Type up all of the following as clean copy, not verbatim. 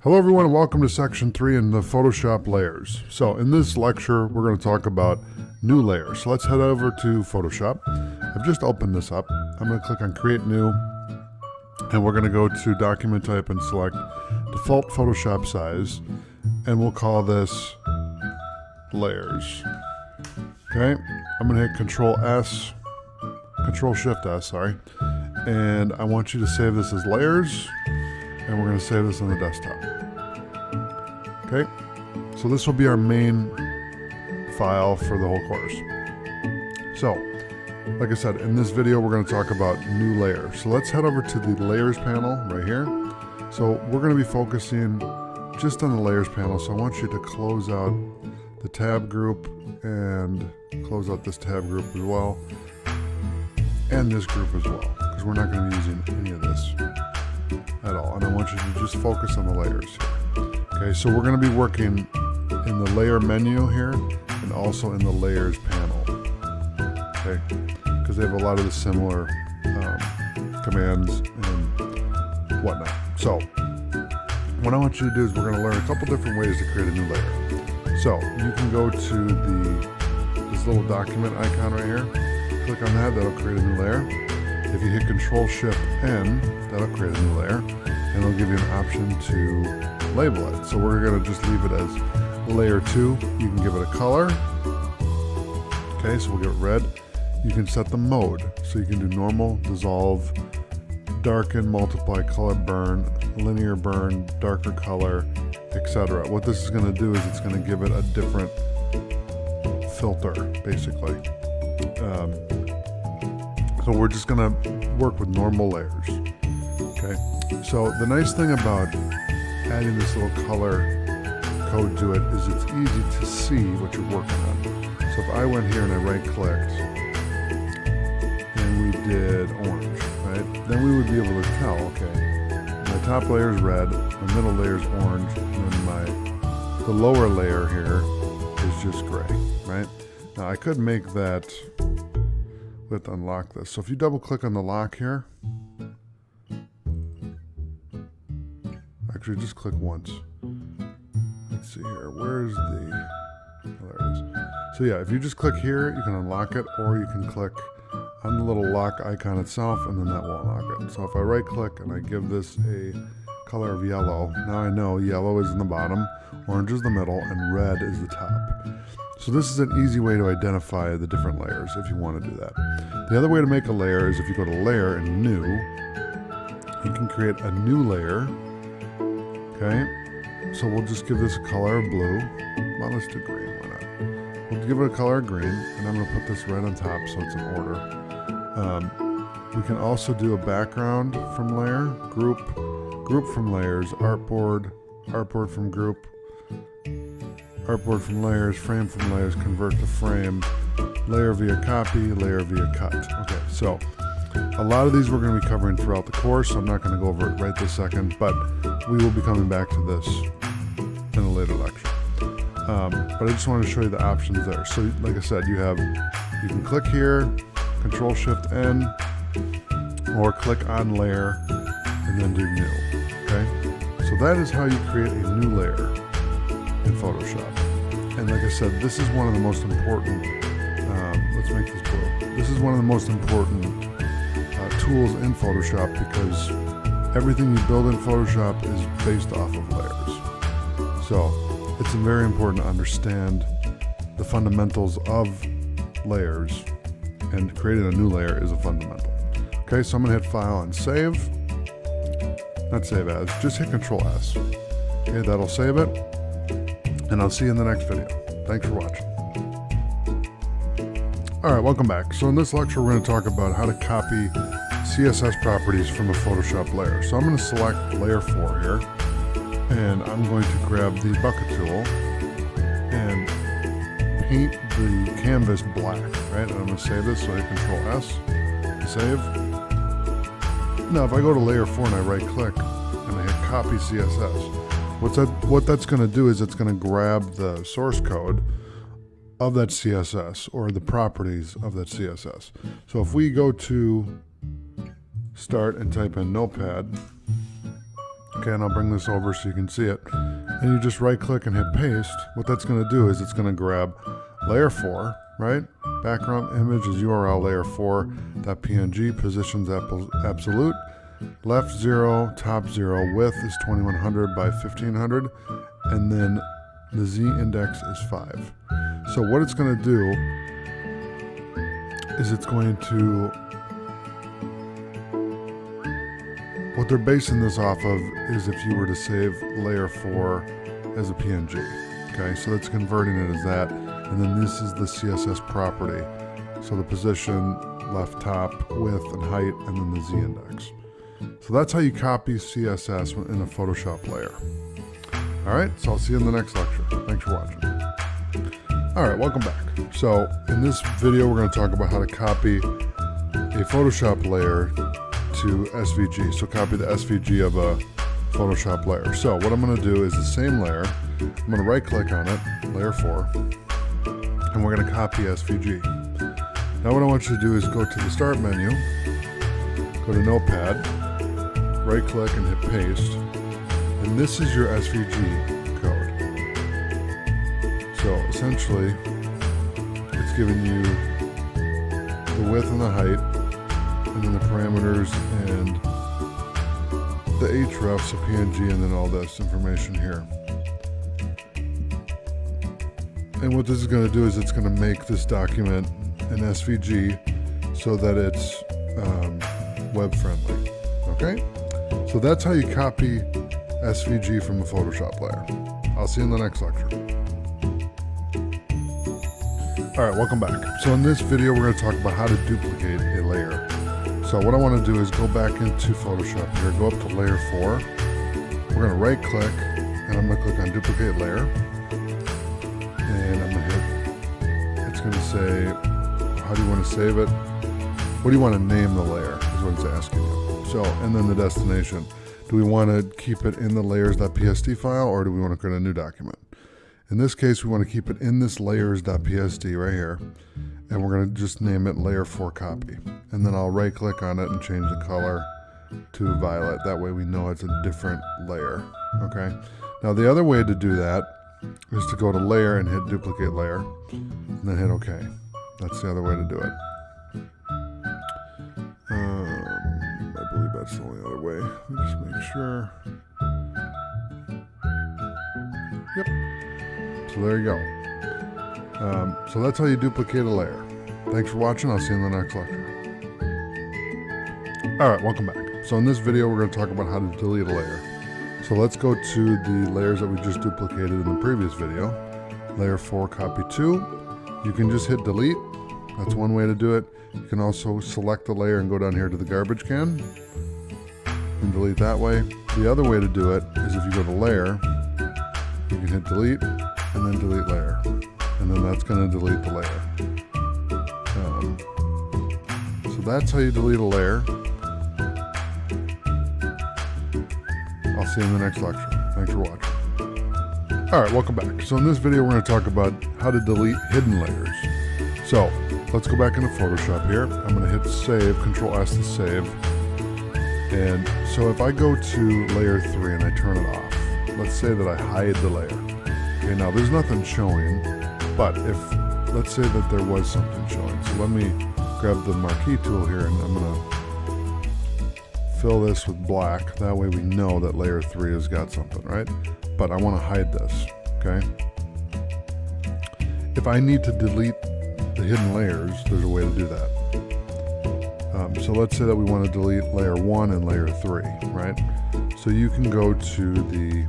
Hello everyone and welcome to section 3 in the Photoshop layers. So in this lecture we're going to talk about new layers. So let's head over to Photoshop. I've just opened this up. I'm going to click on create new and we're going to go to document type and select default Photoshop size and we'll call this layers. Okay, I'm going to hit Control Shift S, sorry, and I want you to save this as layers and we're going to save this on the desktop. Okay, so this will be our main file for the whole course. So, like I said, in this video we're going to talk about new layers. So let's head over to the layers panel right here. So we're going to be focusing just on the layers panel. So I want you to close out the tab group and close out this tab group as well, and this group as well, because we're not going to be using any of this at all. And I want you to just focus on the layers here. Okay, so we're going to be working in the layer menu here and also in the layers panel. Okay, because they have a lot of the similar commands and whatnot. So what I want you to do is we're going to learn a couple different ways to create a new layer. So you can go to this little document icon right here, click on that, that'll create a new layer. If you hit Control Shift N, that'll create a new layer, and it'll give you an option to label it. So we're going to just leave it as layer 2. You can give it a color. Okay, so we'll give it red. You can set the mode, so you can do normal, dissolve, darken, multiply, color burn, linear burn, darker color, etc. What this is going to do is it's going to give it a different filter, basically. So we're just going to work with normal layers. Okay, so the nice thing about adding this little color code to it is it's easy to see what you're working on. So if I went here and I right clicked and we did orange, right, then we would be able to tell, okay, my top layer is red, my middle layer is orange, and then the lower layer here is just gray, right? Now I could make that with unlock this. So if you double click on the lock here, actually just click once. Let's see here, where's the, oh, there it is. So yeah, if you just click here, you can unlock it, or you can click on the little lock icon itself and then that will unlock it. So if I right click and I give this a color of yellow, now I know yellow is in the bottom, orange is the middle, and red is the top. So this is an easy way to identify the different layers if you want to do that. The other way to make a layer is if you go to layer and new, you can create a new layer. Okay, so we'll just give this a color of blue. Well, let's do green, why not? We'll give it a color of green, and I'm going to put this right on top so it's in order. We can also do a background from layer, group from layers, artboard from group, artboard from layers, frame from layers, convert to frame, layer via copy, layer via cut. Okay, so a lot of these we're going to be covering throughout the course, so I'm not going to go over it right this second, but we will be coming back to this in a later lecture. But I just wanted to show you the options there. So like I said, you can click here, Control Shift N, or click on layer and then do new. Okay, so that is how you create a new layer in Photoshop. And like I said, this is one of the most important, let's make this blue. This is one of the most important tools in Photoshop, because everything you build in Photoshop is based off of layers. So it's very important to understand the fundamentals of layers, and creating a new layer is a fundamental. Okay, so I'm going to hit File and Save. Not Save As, just hit Control S. Okay, that'll save it, and I'll see you in the next video. Thanks for watching. Alright, welcome back. So in this lecture we're going to talk about how to copy CSS properties from a Photoshop layer. So I'm going to select layer 4 here, and I'm going to grab the bucket tool and paint the canvas black, right? And I'm going to save this, so I hit Control S to save. Now if I go to layer 4 and I right click and I hit copy CSS, what that's going to do is it's going to grab the source code of that CSS, or the properties of that CSS. So if we go to start and type in Notepad, Okay, and I'll bring this over so you can see it. And you just right click and hit paste. What that's going to do is it's going to grab layer 4, right? Background image is URL layer 4.png, positions absolute, left 0, top 0, width is 2100 by 1500, and then the Z index is 5. So what it's going to do is it's going to, what they're basing this off of is if you were to save layer 4 as a PNG. Okay, so that's converting it as that. And then this is the CSS property. So the position, left top, width, and height, and then the Z index. So that's how you copy CSS in a Photoshop layer. All right, so I'll see you in the next lecture. Thanks for watching. All right, welcome back. So in this video, we're going to talk about how to copy a Photoshop layer to SVG. So copy the SVG of a Photoshop layer. So what I'm going to do is the same layer. I'm going to right click on it, layer 4, and we're going to copy SVG. Now what I want you to do is go to the start menu, go to Notepad, right click and hit paste, and this is your SVG code. So essentially it's giving you the width and the height, and then the parameters and the hrefs, a PNG, and then all this information here. And what this is going to do is it's going to make this document an SVG so that it's web friendly. Okay? So that's how you copy SVG from a Photoshop layer. I'll see you in the next lecture. All right, welcome back. So in this video, we're going to talk about how to duplicate a layer. So what I want to do is go back into Photoshop here, go up to layer 4. We're going to right click, and I'm going to click on duplicate layer. And I'm going to hit, it's going to say, how do you want to save it? What do you want to name the layer is what it's asking you. So, and then the destination. Do we want to keep it in the layers.psd file, or do we want to create a new document? In this case, we want to keep it in this layers.psd right here. And we're going to just name it layer 4 copy. And then I'll right click on it and change the color to violet. That way we know it's a different layer. Okay. Now the other way to do that is to go to layer and hit duplicate layer and then hit OK. That's the other way to do it. I believe that's the only other way. Let me just make sure. Yep. So there you go. So that's how you duplicate a layer. Thanks for watching. I'll see you in the next lecture. All right, welcome back. So in this video, we're going to talk about how to delete a layer. So let's go to the layers that we just duplicated in the previous video. Layer 4, copy 2. You can just hit delete. That's one way to do it. You can also select the layer and go down here to the garbage can and delete that way. The other way to do it is if you go to layer, you can hit delete and then delete layer. And then that's going to delete the layer. So that's how you delete a layer. I'll see you in the next lecture. Thanks for watching. All right, welcome back. So in this video, we're going to talk about how to delete hidden layers. So let's go back into Photoshop here. I'm going to hit save, Control S to save. And so if I go to layer 3 and I turn it off, let's say that I hide the layer. Okay, now there's nothing showing, but if, let's say that there was something showing. So let me grab the marquee tool here and I'm going to fill this with black. That way we know that layer 3 has got something, right? But I want to hide this, okay? If I need to delete the hidden layers, there's a way to do that. So let's say that we want to delete layer 1 and layer 3, right? So you can go to the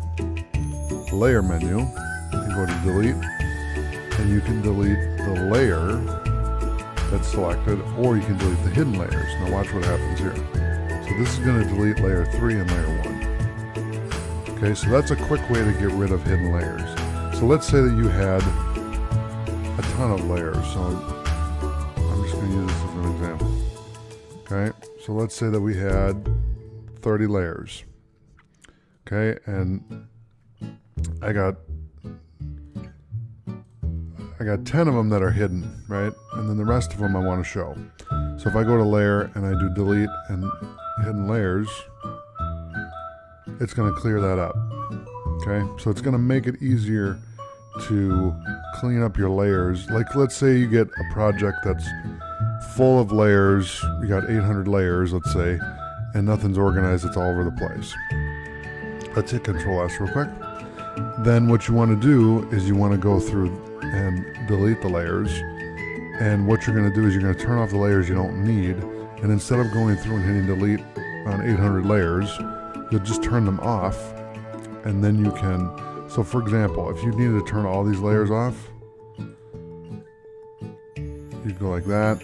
layer menu and go to delete, and you can delete the layer that's selected, or you can delete the hidden layers. Now watch what happens here. So this is going to delete layer 3 and layer 1. Okay, so that's a quick way to get rid of hidden layers. So let's say that you had a ton of layers. So I'm just going to use this as an example. Okay, so let's say that we had 30 layers. Okay, and I got 10 of them that are hidden, right? And then the rest of them I want to show. So if I go to layer and I do delete and hidden layers, it's going to clear that up. Okay, so it's going to make it easier to clean up your layers. Like let's say you get a project that's full of layers, you got 800 layers, let's say, and nothing's organized, it's all over the place. Let's hit Control S real quick. Then what you want to do is you want to go through and delete the layers. And what you're going to do is you're going to turn off the layers you don't need. And instead of going through and hitting delete on 800 layers, you'll just turn them off. And then you can, so for example, if you needed to turn all these layers off, you'd go like that.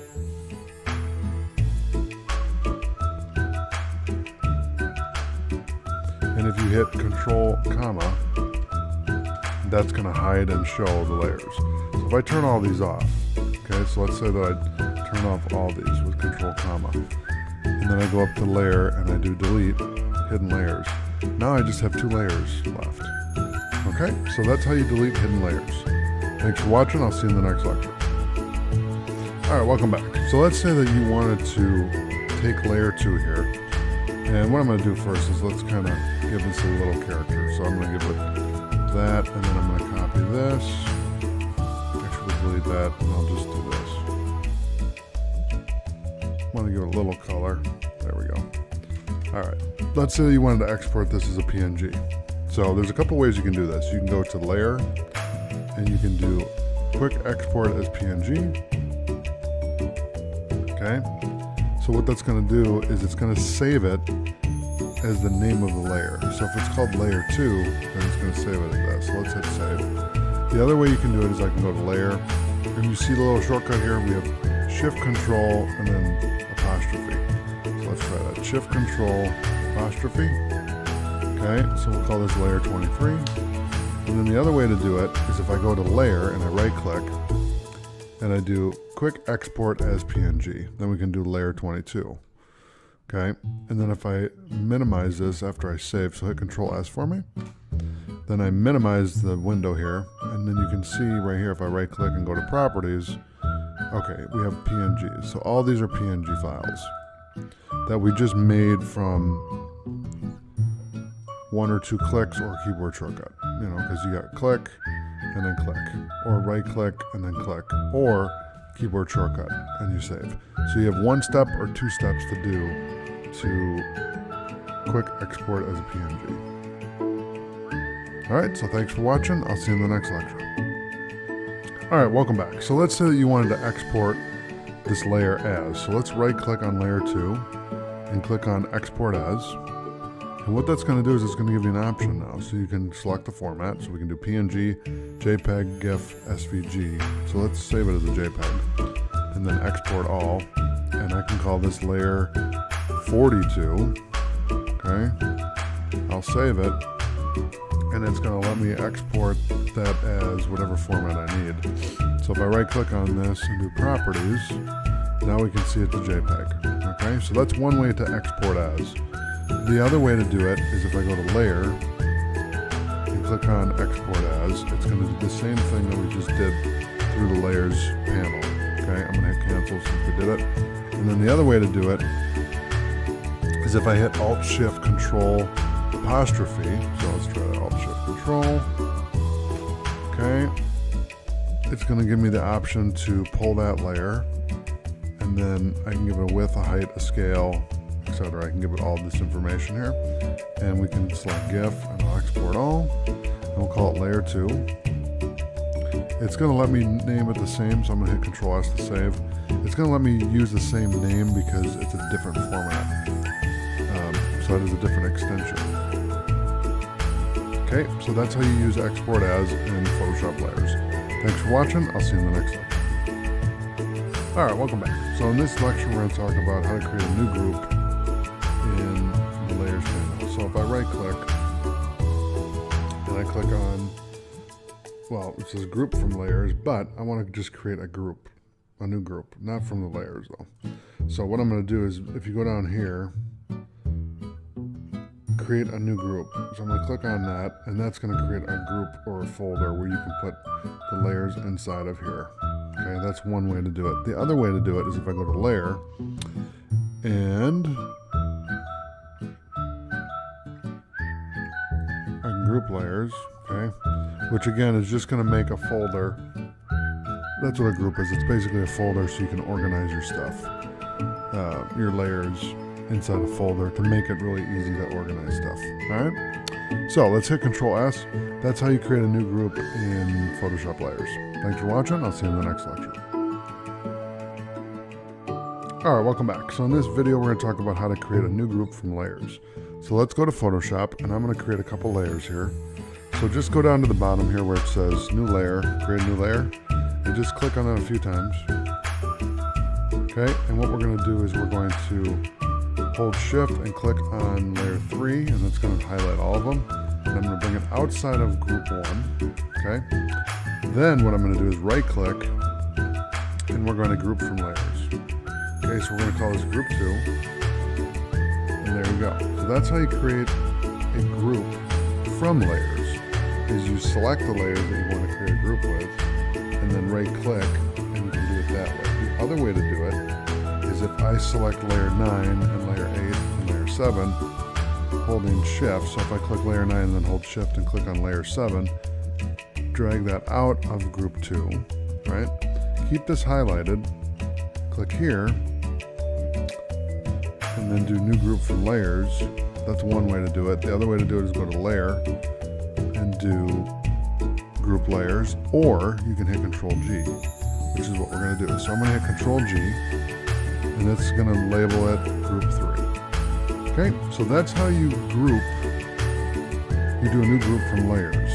And if you hit Control, comma, that's going to hide and show the layers. So if I turn all these off, okay, so let's say that I turn off all these with Control, comma, and then I go up to layer and I do delete, hidden layers. Now I just have 2 layers left. Okay, so that's how you delete hidden layers. Thanks for watching. I'll see you in the next lecture. All right, welcome back. So let's say that you wanted to take layer 2 here. And what I'm going to do first is let's kind of give this a little character. So I'm going to give it that, and then I'm going to copy this. Actually delete that, and I'll just do this. I want to give it a little color. There we go. All right. Let's say you wanted to export this as a PNG. So there's a couple ways you can do this. You can go to Layer, and you can do Quick Export as PNG. Okay. So what that's going to do is it's going to save it as the name of the layer. So if it's called layer 2, then it's going to save it as that. So let's hit save. The other way you can do it is I can go to layer, and you see the little shortcut here. We have Shift Control and then apostrophe. So let's try that. Shift Control apostrophe. Okay, so we'll call this layer 23. And then the other way to do it is if I go to layer and I right click and I do quick export as PNG, then we can do layer 22. Okay, and then if I minimize this after I save, so hit Control S for me, then I minimize the window here, and then you can see right here if I right click and go to properties, okay, we have PNGs. So all these are PNG files that we just made from 1 or 2 clicks or a keyboard shortcut, you know, because you got click and then click, or right click and then click, or keyboard shortcut and you save. So you have 1 step or 2 steps to do to quick export as a PNG. All right, so thanks for watching. I'll see you in the next lecture. All right, welcome back. So let's say that you wanted to export this layer as. So let's right click on layer 2 and click on export as. And what that's going to do is it's going to give you an option now. So you can select the format. So we can do PNG, JPEG, GIF, SVG. So let's save it as a JPEG and then export all. And I can call this layer 42. Okay. I'll save it. And it's going to let me export that as whatever format I need. So if I right click on this and do properties, now we can see it to JPEG. Okay. So that's one way to export as. The other way to do it is if I go to layer and click on export as, it's going to do the same thing that we just did through the layers panel. Okay, I'm going to hit cancel since we did it. And then the other way to do it is if I hit Alt Shift Control apostrophe. So let's try that, Alt Shift Control. Okay, it's going to give me the option to pull that layer, and then I can give it a width, a height, a scale, etc. I can give it all this information here, and we can select GIF and I'll export all, and we'll call it layer 2. It's going to let me name it the same, so I'm going to hit Control S to save. It's going to let me use the same name because it's a different format, so it is a different extension. Okay, so that's how you use export as in Photoshop layers. Thanks for watching. I'll see you in the next lecture. All right, welcome back. So in this lecture, we're going to talk about how to create a new group in the layers panel. So if I right click and I click on, well, it says group from layers, but I want to just create a group, a new group, not from the layers though. So what I'm going to do is if you go down here, create a new group. So I'm going to click on that, and that's going to create a group or a folder where you can put the layers inside of here. Okay, that's one way to do it. The other way to do it is if I go to layer and group layers, okay, which again is just going to make a folder. That's what a group is. It's basically a folder so you can organize your stuff, your layers inside a folder to make it really easy to organize stuff. All right, so let's hit Control S. That's how you create a new group in Photoshop Layers. Thanks for watching. I'll see you in the next lecture. All right, welcome back. So in this video, we're going to talk about how to create a new group from layers. So let's go to Photoshop, and I'm going to create a couple layers here. So just go down to the bottom here where it says New Layer, Create a New Layer, and just click on that a few times. Okay, and what we're going to do is we're going to hold Shift and click on Layer 3, and that's going to highlight all of them. And I'm going to bring it outside of Group 1. Okay, then what I'm going to do is right-click, and we're going to group from layers. Okay, so we're going to call this Group 2, and there you go. So that's how you create a group from layers, is you select the layers that you want to create a group with, and then right-click, and you can do it that way. The other way to do it is if I select Layer 9 and Layer 8 and Layer 7, holding Shift, so if I click Layer 9 and then hold Shift and click on Layer 7, drag that out of Group 2, right? Keep this highlighted, click here, and then do New Group from Layers. That's one way to do it. The other way to do it is go to Layer and do Group Layers, or you can hit Control G, which is what we're going to do. So I'm going to hit Control G, and it's going to label it Group 3. Okay, so that's how you group. You do a new group from layers.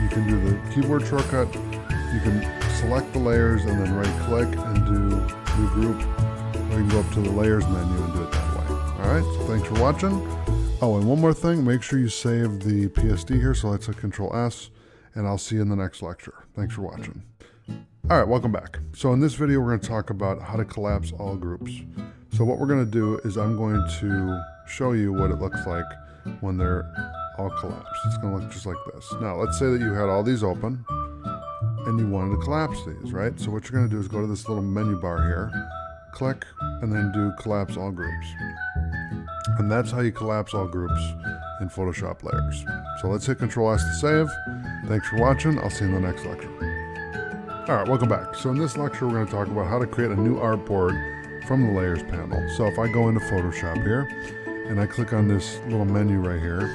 You can do the keyboard shortcut. You can select the layers and then right-click and do New Group. Or you can go up to the Layers menu and do it that way. All right, so thanks for watching. Oh, and one more thing, make sure you save the PSD here. So let's hit Control S, and I'll see you in the next lecture. Thanks for watching. All right, welcome back. So in this video, we're going to talk about how to collapse all groups. So what we're going to do is I'm going to show you what it looks like when they're all collapsed. It's going to look just like this. Now, let's say that you had all these open and you wanted to collapse these, right? So what you're going to do is go to this little menu bar here, click, and then do Collapse All Groups. And that's how you collapse all groups in Photoshop Layers. So let's hit Control S to save. Thanks for watching. I'll see you in the next lecture. All right, welcome back. So in this lecture, we're going to talk about how to create a new artboard from the Layers panel. So if I go into Photoshop here, and I click on this little menu right here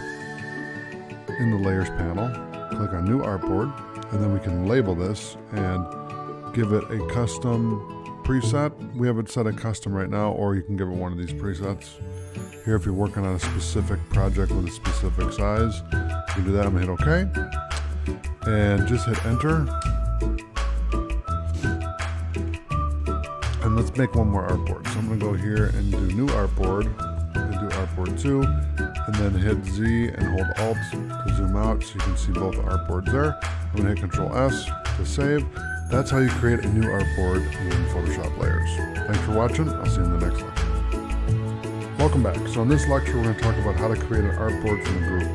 in the Layers panel, click on New Artboard, and then we can label this and give it a custom preset. We have it set at custom right now, or you can give it one of these presets. Here, if you're working on a specific project with a specific size, you can do that. I'm gonna hit OK, and just hit Enter. And let's make one more artboard. So I'm gonna go here and do New Artboard, and do Artboard 2, and then hit Z and hold Alt to zoom out so you can see both the artboards there. I'm gonna hit Control S to save. That's how you create a new artboard in Photoshop Layers. Thanks for watching. I'll see you in the next lecture. Welcome back. So in this lecture, we're going to talk about how to create an artboard from a group.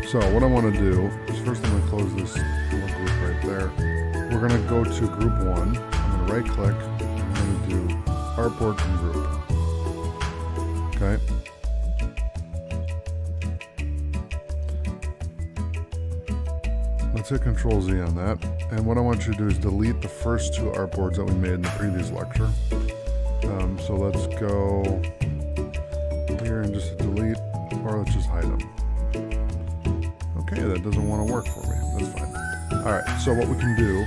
So what I want to do is first I'm going to close this little group right there. We're going to go to Group 1. I'm going to right click and I'm going to do Artboard from Group. Okay. Let's hit Control Z on that. And what I want you to do is delete the first two artboards that we made in the previous lecture. So let's go here and just delete, or let's just hide them. Okay, that doesn't want to work for me. That's fine. All right, so what we can do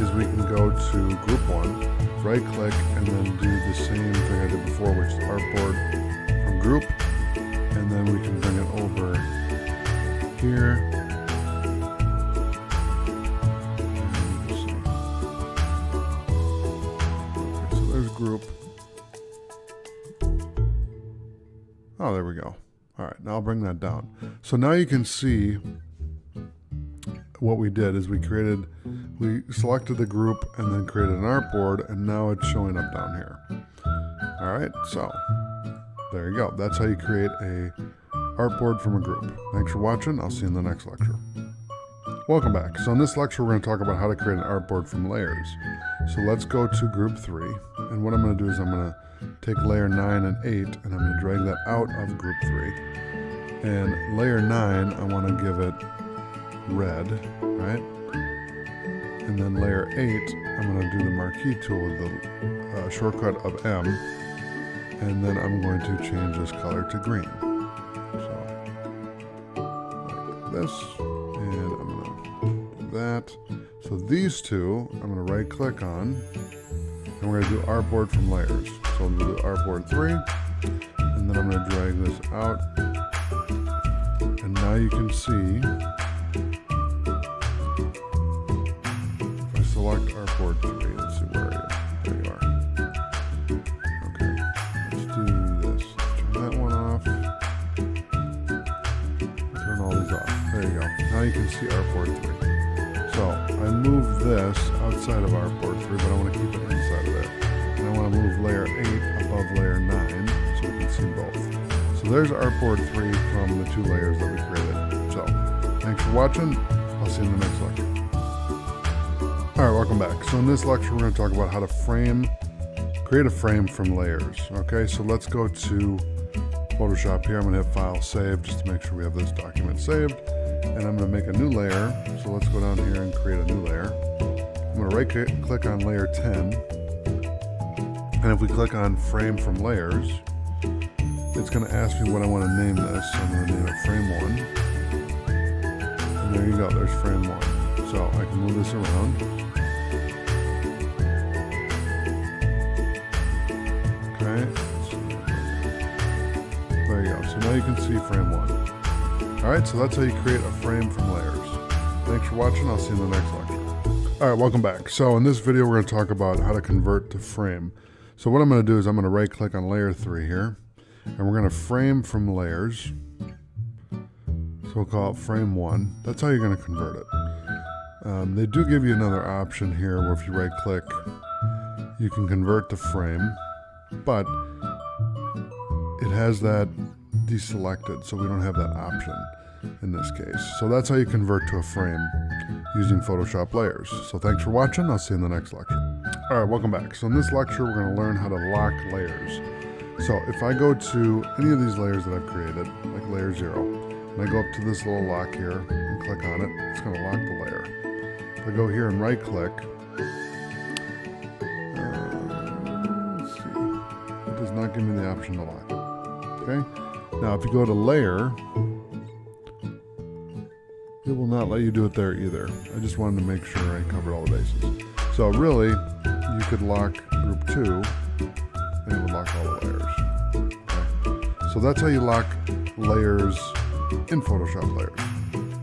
is we can go to Group 1, right click, and then do the same thing I did before, which is Artboard from Group, and then we can bring it over here. Group. Oh, there we go. All right, now I'll bring that down. So now you can see what we did is we selected the group and then created an artboard, and now it's showing up down here. All right, so there you go. That's how you create a artboard from a group. Thanks for watching. I'll see you in the next lecture. Welcome back. So in this lecture, we're going to talk about how to create an artboard from layers. So let's go to Group 3. And what I'm going to do is I'm going to take Layer 9 and 8, and I'm going to drag that out of Group 3. And layer 9, I want to give it red, right? And then layer 8, I'm going to do the marquee tool with the shortcut of M. And then I'm going to change this color to green. So, like this. And I'm going to do that. So these two, I'm going to right click on. And we're going to do Artboard from layers. So I'm going to do Artboard 3. And then I'm going to drag this out. And now you can see, if I select Artboard 3, let's see, where are you? There you are. Okay, let's do this. Turn that one off. Turn all these off. There you go. Now you can see Artboard 3. So I move this outside of Artboard 3, but I want to keep it inside of there. And I want to move layer 8 above layer 9 so we can see both. So there's Artboard 3 from the two layers that we created. So thanks for watching. I'll see you in the next lecture. All right, welcome back. So in this lecture, we're going to talk about how to create a frame from layers. Okay, so let's go to Photoshop here. I'm going to hit File, Save, just to make sure we have this document saved. And I'm going to make a new layer. So let's go down here and create a new layer. I'm going to right click on layer 10. And if we click on Frame from Layers, it's going to ask me what I want to name this. So I'm going to name it Frame 1. And there you go, there's Frame 1. So I can move this around. Okay. There you go. So now you can see Frame 1. Alright, so that's how you create a frame from layers. Thanks for watching. I'll see you in the next lecture. Alright, welcome back. So in this video, we're going to talk about how to convert to frame. So what I'm going to do is I'm going to right click on layer 3 here. And we're going to frame from layers. So we'll call it frame 1. That's how you're going to convert it. They do give you another option here where if you right click, you can convert to frame, but it has that deselected, so we don't have that option in this case. So that's how you convert to a frame using Photoshop layers. So thanks for watching. I'll see you in the next lecture. All right, welcome back. So in this lecture, we're going to learn how to lock layers. So if I go to any of these layers that I've created, like layer 0, and I go up to this little lock here and click on it, it's going to lock the layer. If I go here and right click, let's see, it does not give me the option to lock it. Okay. Now if you go to layer, it will not let you do it there either. I just wanted to make sure I covered all the bases. So really, you could lock group 2 and it would lock all the layers. Okay. So that's how you lock layers in Photoshop layers.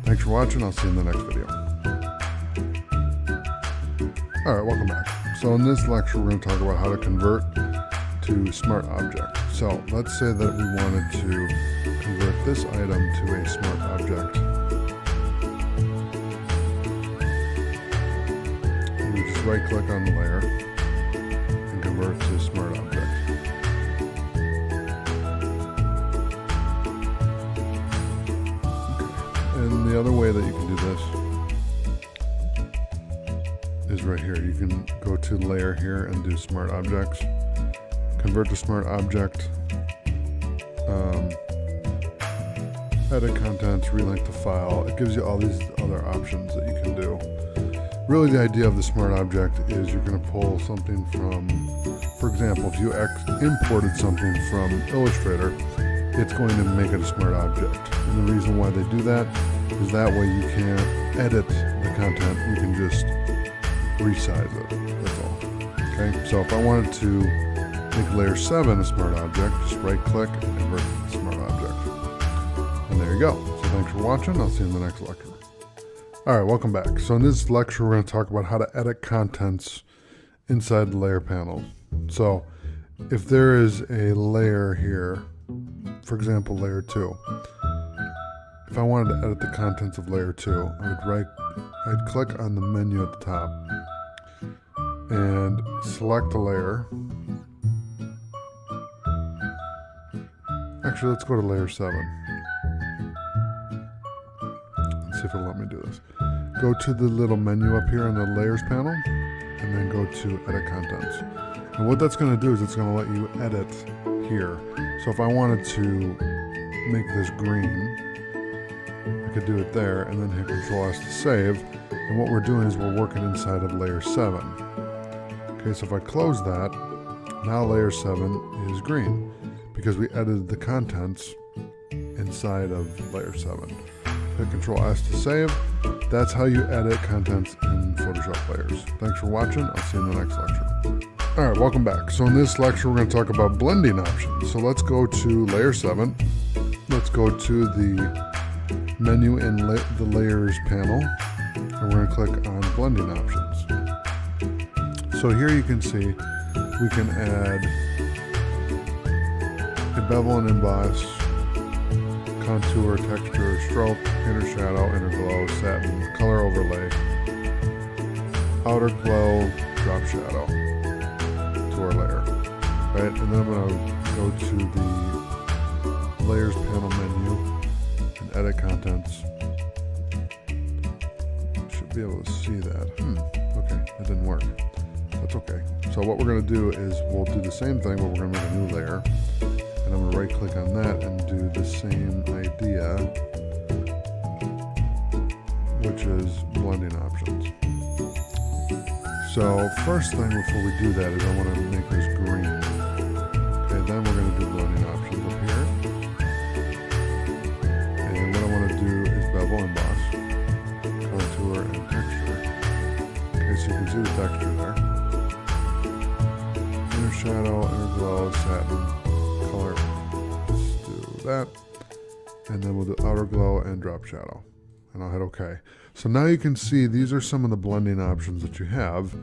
Thanks for watching. I'll see you in the next video. All right, welcome back. So in this lecture, we're going to talk about how to convert to Smart Object. So let's say that we wanted to convert this item to a Smart Object. And we just right click on the layer and convert to Smart Object. And the other way that you can do this is right here. You can go to layer here and do Smart Objects, convert to Smart Object, edit contents, relink the file. It gives you all these other options that you can do. Really, the idea of the Smart Object is you're going to pull something from, for example, if you imported something from Illustrator, it's going to make it a Smart Object. And the reason why they do that is that way you can't edit the content, you can just resize it, that's all. Okay, so if I wanted to make layer 7 a Smart Object, just right click and convert it to Smart Object. And there you go. So thanks for watching, I'll see you in the next lecture. Alright, welcome back. So in this lecture we're going to talk about how to edit contents inside the layer panel. So if there is a layer here, for example layer 2, if I wanted to edit the contents of layer 2, I'd click on the menu at the top and select the layer. Actually, let's go to layer 7. Let's see if it'll let me do this. Go to the little menu up here on the layers panel and then go to edit contents. And what that's going to do is it's going to let you edit here. So if I wanted to make this green, I could do it there and then hit Control S to save. And what we're doing is we're working inside of layer 7. Okay, so if I close that, now layer 7 is green because we edited the contents inside of layer 7. Hit Control S to save. That's how you edit contents in Photoshop layers. Thanks for watching. I'll see you in the next lecture. Alright, welcome back. So in this lecture we're going to talk about blending options. So let's go to layer 7. Let's go to the menu in the layers panel and we're going to click on blending options. So here you can see we can add a bevel and emboss, contour, texture, stroke, inner shadow, inner glow, satin, color overlay, outer glow, drop shadow to our layer. Right, and then I'm going to go to the layers panel menu and edit contents. Should be able to see that. Okay, that didn't work. That's okay. So what we're going to do is we'll do the same thing, but we're going to make a new layer. And I'm going to right click on that and do the same idea, which is blending options. So first thing before we do that is I want to make this green. Okay, then we're going to do blending options up here. And what I want to do is bevel, emboss, contour, and texture. Okay, so you can see the texture there. Inner shadow, inner glow, satin, color. Just do that. And then we'll do outer glow and drop shadow. And I'll hit OK. So now you can see these are some of the blending options that you have,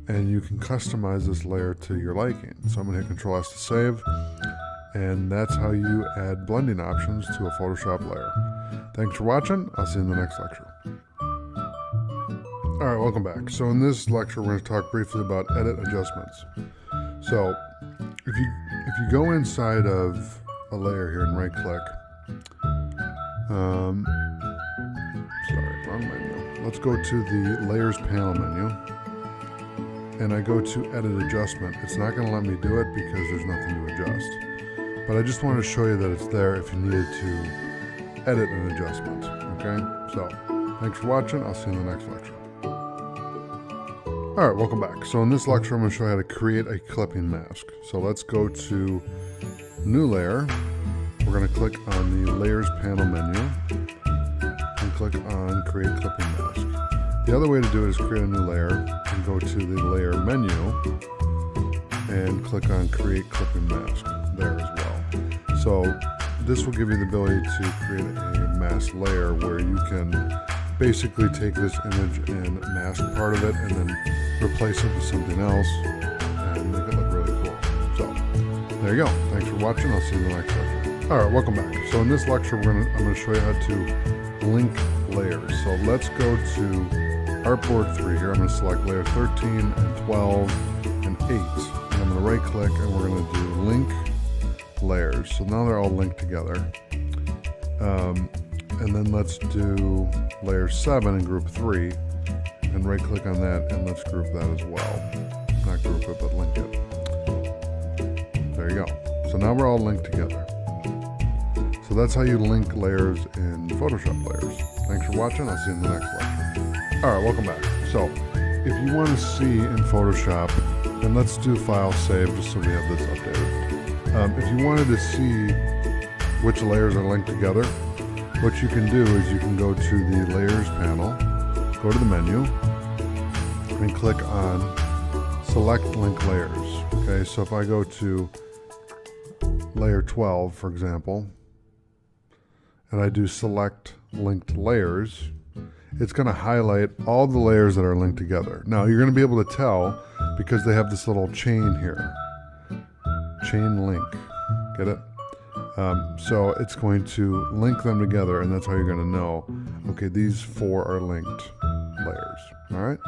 and you can customize this layer to your liking. So I'm going to hit Control S to save, and that's how you add blending options to a Photoshop layer. Thanks for watching. I'll see you in the next lecture. Alright, welcome back. So in this lecture we're going to talk briefly about edit adjustments. So if you go inside of a layer here and right click, sorry, wrong menu. Let's go to the layers panel menu and I go to edit adjustment. It's not going to let me do it because there's nothing to adjust. But I just wanted to show you that it's there if you needed to edit an adjustment. Okay, so thanks for watching. I'll see you in the next lecture. Alright, welcome back. So in this lecture I'm going to show you how to create a clipping mask. So let's go to new layer. We're going to click on the layers panel menu and click on create clipping mask. The other way to do it is create a new layer and go to the layer menu and click on create clipping mask there as well. So this will give you the ability to create a mask layer where you can basically take this image and mask part of it and then replace it with something else and make it look really cool. So there you go. Thanks for watching. I'll see you in the next lecture. Alright, welcome back. So in this lecture I'm going to show you how to link layers. So let's go to Artboard 3 here. I'm going to select layer 13 and 12 and 8. And I'm going to right click and we're going to do link layers. So now they're all linked together. And then let's do layer 7 and group 3 and right click on that and let's group that as well. Not group it, but link it. There you go. So now we're all linked together. So that's how you link layers in Photoshop layers. Thanks for watching. I'll see you in the next lecture. Alright, welcome back. So if you want to see in Photoshop, and let's do file save just so we have this updated. If you wanted to see which layers are linked together, what you can do is you can go to the layers panel, go to the menu, and click on select link layers. Okay, so if I go to layer 12, for example, and I do select linked layers, it's going to highlight all the layers that are linked together. Now you're going to be able to tell because they have this little chain here. Chain link. Get it? So it's going to link them together, and that's how you're going to know, okay, these 4 are linked layers. Alright?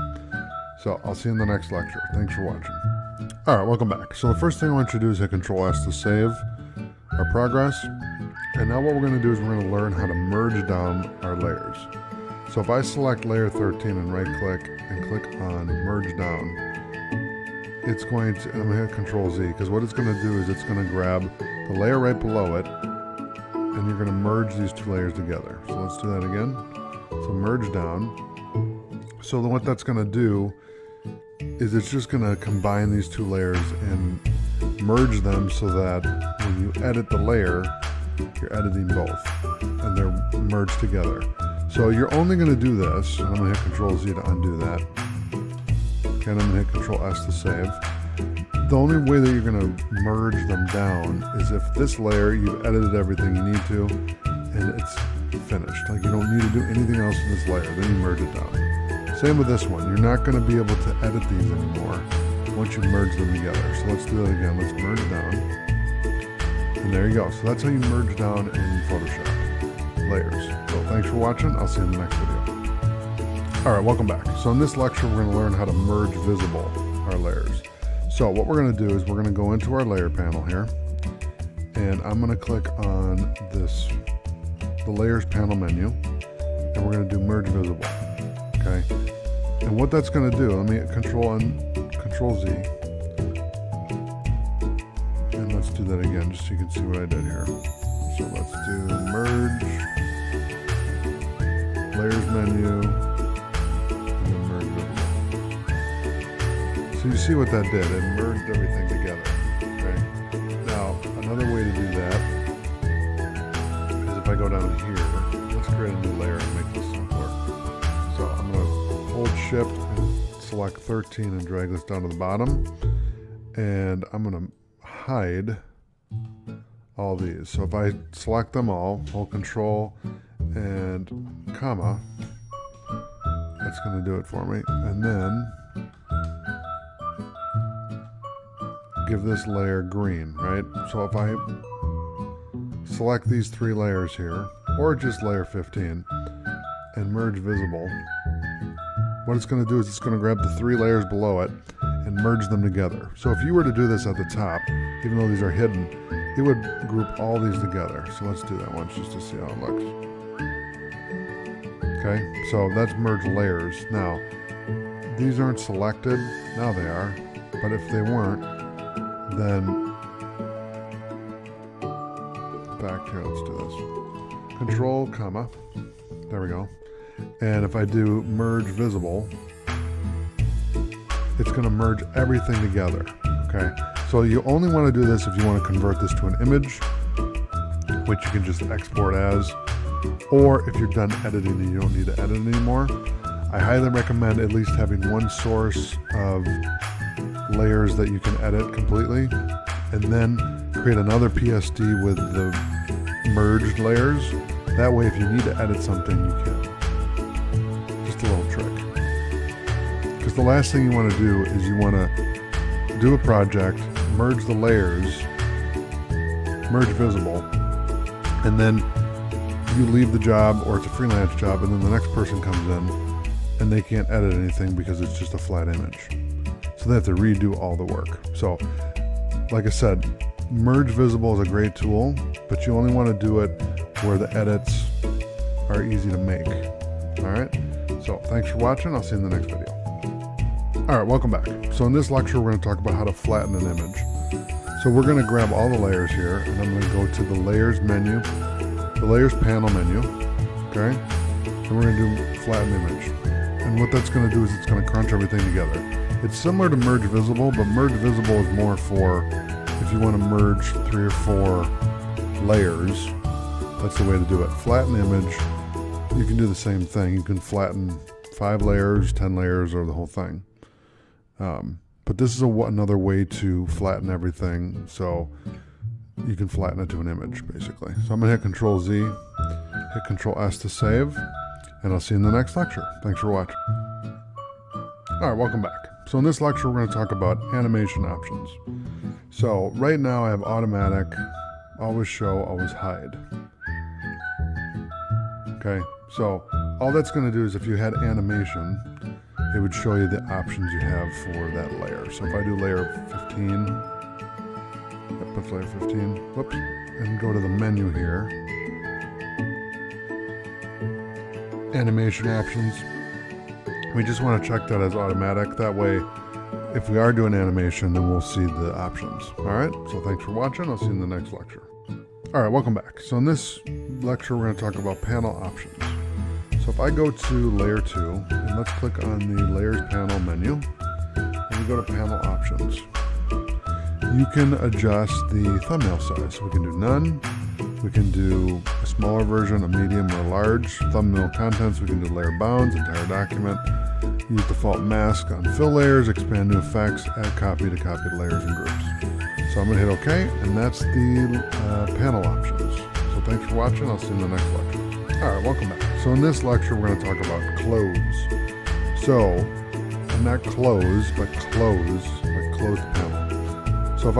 So I'll see you in the next lecture. Thanks for watching. Alright, welcome back. So the first thing I want you to do is hit Control S to save our progress. And now what we're going to do is we're going to learn how to merge down our layers. So if I select layer 13 and right click and click on merge down, it's going to, I'm going to hit Control Z, because what it's going to do is it's going to grab the layer right below it and you're going to merge these two layers together. So let's do that again. So merge down. So then what that's going to do is it's just going to combine these two layers and merge them so that when you edit the layer, you're editing both and they're merged together. So you're only going to do this, and I'm going to hit Control Z to undo that. Okay, and I'm going to hit Control S to save. The only way that you're going to merge them down is if this layer, you've edited everything you need to, and it's finished. Like you don't need to do anything else with this layer, then you merge it down. Same with this one. You're not going to be able to edit these anymore once you merge them together. So let's do that again. Let's merge down. And there you go. So that's how you merge down in Photoshop. Layers. So thanks for watching. I'll see you in the next video. All right, welcome back. So in this lecture, we're going to learn how to merge visible our layers. So what we're going to do is we're going to go into our layer panel here, and I'm going to click on this, the layers panel menu, and we're going to do merge visible. Okay. And what that's going to do, let me hit Control Z, and let's do that again just so you can see what I did here. So let's do merge, layers menu, and then merge visible. So you see what that did, it merged everything together. Okay. Now another way to do that is if I go down here, let's create a new layer and make this simpler. So I'm going to hold Shift and select 13 and drag this down to the bottom, and I'm going to hide all these. So if I select them all, hold Control and comma, that's going to do it for me. And then give this layer green, right? So if I select these three layers here, or just layer 15, and merge visible, what it's going to do is it's going to grab the three layers below it and merge them together. So if you were to do this at the top, even though these are hidden, it would group all these together. So let's do that once just to see how it looks. Okay, so that's merge layers. Now, these aren't selected. Now they are, but if they weren't, then back here, let's do this. Control, comma, there we go. And if I do merge visible, it's going to merge everything together. Okay, so you only want to do this if you want to convert this to an image, which you can just export as, or if you're done editing and you don't need to edit anymore. I highly recommend at least having one source of layers that you can edit completely, and then create another PSD with the merged layers. That way, if you need to edit something, you can. Just a little trick. Because the last thing you want to do is you want to do a project, merge the layers, merge visible, and then you leave the job, or it's a freelance job, and then the next person comes in and they can't edit anything because it's just a flat image. So they have to redo all the work. So, like I said, merge visible is a great tool, but you only want to do it where the edits are easy to make. All right. So thanks for watching. I'll see you in the next video. All right, welcome back. So in this lecture, we're going to talk about how to flatten an image. So we're going to grab all the layers here, and I'm going to go to the layers menu, the layers panel menu. Okay. And we're going to do flatten image. And what that's going to do is it's going to crunch everything together. It's similar to merge visible, but merge visible is more for if you want to merge 3 or 4 layers. That's the way to do it. Flatten image, you can do the same thing. You can flatten 5 layers, 10 layers, or the whole thing. But this is another way to flatten everything, so you can flatten it to an image, basically. So I'm going to hit Control Z, hit Control S to save, and I'll see you in the next lecture. Thanks for watching. All right, welcome back. So in this lecture, we're going to talk about animation options. So right now I have automatic, always show, always hide. Okay, so all that's going to do is if you had animation, it would show you the options you have for that layer. So if I do layer 15, that's layer 15, whoops, and go to the menu here, animation options, we just want to check that as automatic. That way, if we are doing animation, then we'll see the options. All right, so thanks for watching. I'll see you in the next lecture. All right, welcome back. So in this lecture, we're going to talk about panel options. So if I go to Layer 2, and let's click on the Layers panel menu, and we go to Panel Options. You can adjust the thumbnail size. So we can do none, we can do a smaller version, a medium or large. Thumbnail contents, we can do layer bounds, entire document, use default mask on fill layers, expand new effects, add copy to copied layers and groups. So I'm going to hit OK, and that's the panel options. So thanks for watching. I'll see you in the next lecture. All right, welcome back. So in this lecture, we're going to talk about close. So, and not close, but close, like close the panel. So if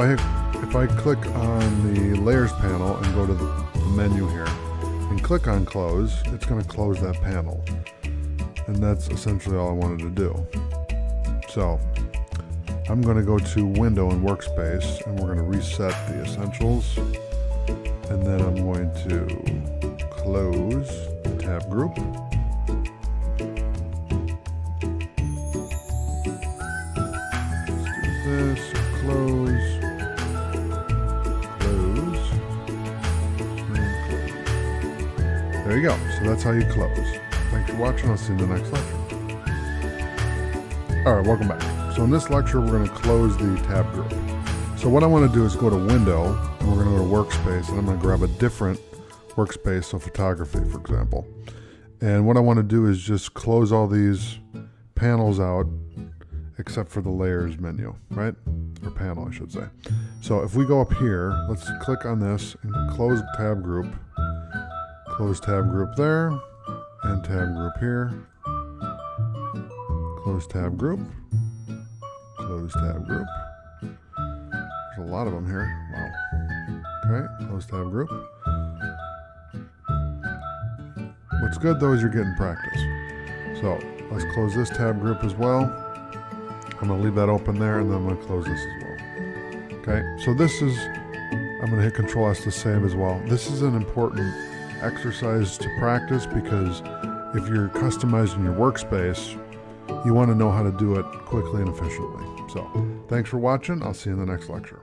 I click on the layers panel and go to the menu here and click on close, it's going to close that panel. And that's essentially all I wanted to do. So I'm going to go to Window and Workspace, and we're going to reset the essentials. And then I'm going to close the tab group. Let's do this, close, close, and close. There you go. So that's how you close. Thanks for watching. I'll see you in the next lecture. All right, welcome back. So in this lecture, we're going to close the tab group. So what I want to do is go to Window, and we're going to go to Workspace, and I'm going to grab a different workspace, so photography, for example. And what I want to do is just close all these panels out, except for the layers menu, right? Or panel, I should say. So if we go up here, let's click on this and close tab group. Close tab group there, and tab group here. Close tab group. Close tab group. There's a lot of them here. Wow. Okay, close tab group. What's good though is you're getting practice. So let's close this tab group as well. I'm going to leave that open there, and then I'm going to close this as well. Okay, so this is, I'm going to hit Control S to save as well. This is an important exercise to practice, because if you're customizing your workspace, you want to know how to do it quickly and efficiently. So thanks for watching. I'll see you in the next lecture.